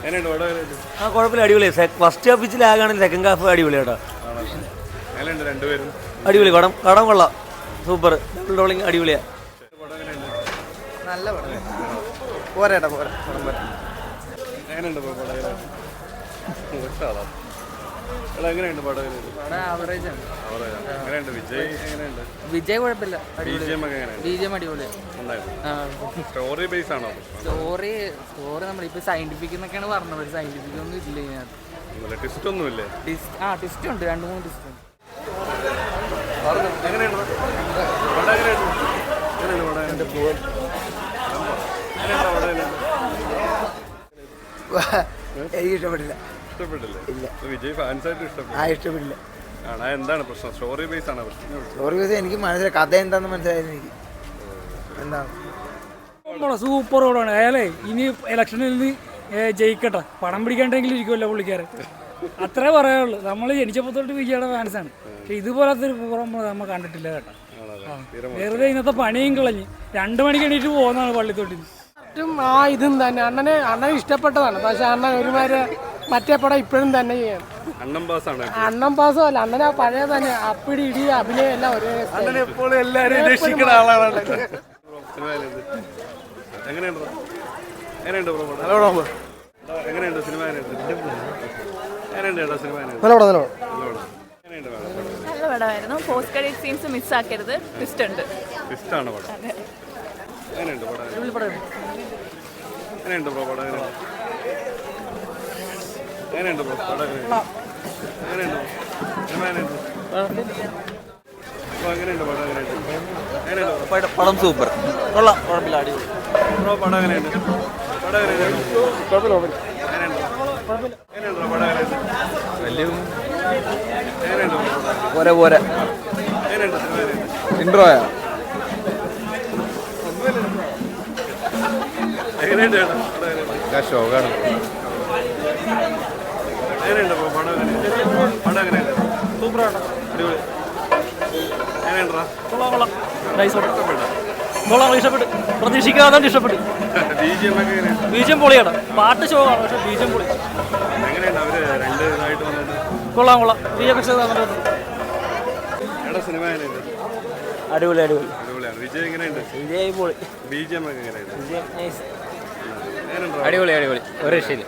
എങ്ങനെയുണ്ട് പടം? ആ കുഴപ്പമില്ല, അടിപൊളിയാണ്. ഫസ്റ്റ് ഹാഫ് ഇച്ചിരി ലാഗാണെങ്കിൽ സെക്കൻഡ് ഹാഫ് അടിപൊളിയാട്ടോ. എങ്ങനെയുണ്ട് രണ്ടുപേരും? അടിപൊളി പടം, പടം കൊള്ളാം, സൂപ്പർ, ഡബിൾ റോളിങ് അടിപൊളിയാ. നല്ല പടം, പോരാട്ടാ പോരാ പടം പോരാ. എങ്ങനെയുണ്ട് പടം? എങ്ങനെയുണ്ട് പടം? ആവറേജ് ആണ്. എങ്ങനെയുണ്ട് വിജയ്? എങ്ങനെയുണ്ട് വിജയ്? കുഴപ്പമില്ല, BGM ഒക്കെ എങ്ങനെയുണ്ട്? BGM അടിപൊളിയാണ്. സ്റ്റോറി ബേസ് ആണോ? സ്റ്റോറി നമ്മളിപ്പോൾ സയന്റിഫിക് എന്നൊക്കെയാണ് പറഞ്ഞത്. സയന്റിഫിക് ഒന്നും ഇല്ല ഇതിനകത്ത്. ട്വിസ്റ്റ് ഒന്നുമില്ലേ? ട്വിസ്റ്റ് ഉണ്ട്, 2-3 ട്വിസ്റ്റ് ഉണ്ട്. എങ്ങനെയുണ്ട് പടം? എനിക്ക് ഇഷ്ടപ്പെട്ടില്ല. ഇഷ്ടപ്പെട്ടില്ലേ? ഇല്ല. വിജയ് ഫാൻസായിട്ട് ഇഷ്ടപ്പെട്ടില്ല. ആണ്. എന്താണ് പ്രശ്നം? സ്റ്റോറി ബേസ് ആണോ പ്രശ്നം? സ്റ്റോറി ബേസ് എനിക്ക് മനസ്സിലായി, കഥ എന്താണെന്ന് മനസ്സിലായിരുന്നു എനിക്ക്. എന്താണ് സൂപ്പർ പടമാണ്. അയാളെ ഇനി ഇലക്ഷനിൽ നിന്ന് ജയിക്കട്ടെ, പണം പിടിക്കാണ്ടെങ്കിലും ഇരിക്കുമല്ലോ പുള്ളിക്കാരൻ. അത്രേ പറയാനുള്ളൂ. നമ്മൾ ജനിച്ചപ്പോൾ തൊട്ട് വിജയുടെ ഫാൻസാണ്. പക്ഷെ ഇതുപോലത്തെ ഒരു പൂർവ്വം നമ്മൾ കണ്ടിട്ടില്ല കേട്ടോ. വെറുതെ ഇന്നത്തെ പണിയും കളഞ്ഞ് 2 മണിക്ക് എണീറ്റ് പോകുന്നതാണ് പള്ളിത്തൊട്ടിൽ. ആ ഇതും തന്നെ അണ്ണനെ ഇഷ്ടപ്പെട്ടതാണ്. പക്ഷെ അണ്ണൻ ഒരുമാതിരി മറ്റേ പടം ഇപ്പോഴും തന്നെ ചെയ്യണം. അണ്ണം പാസം അല്ല, അണ്ണനെ പഴയ തന്നെ അപ്പിടി ഇടി അഭിനയം എല്ലാം ഒരേ. എപ്പോഴും എല്ലാവരും രക്ഷിക്കുന്ന ആളാണ്. എങ്ങനെയുണ്ട് സിനിമ? നല്ല പടമായിരുന്നു. പോസ്റ്റ് ക്രെഡിറ്റ് സീൻസ് മിസ്സാക്കരുത്. ട്വിസ്റ്റ് ഉണ്ട്. ട്വിസ്റ്റാണ് പടം. എങ്ങനെയുണ്ട് പടം? എങ്ങനെയുണ്ട് ബ്രോ പടം? എങ്ങനെയുണ്ട് ബ്രോ പടം? എങ്ങനെയുണ്ട് സിനിമ? എങ്ങനെയുണ്ട് പടം? എങ്ങനെയുണ്ട് പടം സൂപ്പർ, കൊള്ളാം, കുഴപ്പമില്ല, അടിപൊളി. ബ്രോ പടം എങ്ങനെയുണ്ട്? പടം എങ്ങനെയുണ്ട്? എങ്ങനെയുണ്ട് പടം? എങ്ങനെയുണ്ട് പോരെ പോരെ. എങ്ങനെയുണ്ട് സിനിമ? ഇൻട്രോയാ എങ്ങനെയുണ്ട് ഷോകാണ്. എങ്ങനെയുണ്ട് ബ്രോ പടം? പടം എങ്ങനെയുണ്ട്? സൂപ്പറാണ്, അടിപൊളി. എങ്ങനെയുണ്ടാ? കൊള്ളാം, ഇഷ്ടപ്പെട്ടു. പ്രതീക്ഷിക്കാതെ ഇഷ്ടപ്പെട്ടു. BGM പൊളിയാണ്. പാട്ട് ഷോ ആണ്, പക്ഷെ BGM പൊളി. എങ്ങനെയുണ്ട് അവര് രണ്ട് ഇതായിട്ട് വന്നിട്ട്? കൊള്ളാം. സിനിമ എങ്ങനെയുണ്ട്? അടിപൊളി. അടിപൊളിയാണ്. വിജയ് എങ്ങനെയുണ്ട്? വിജയ് പൊളി. BGM ഒക്കെ എങ്ങനെയുണ്ട്? വിജയ് നൈസ്. എങ്ങനെയുണ്ടോ? അടിപൊളി, ഒരു രക്ഷയില്ല.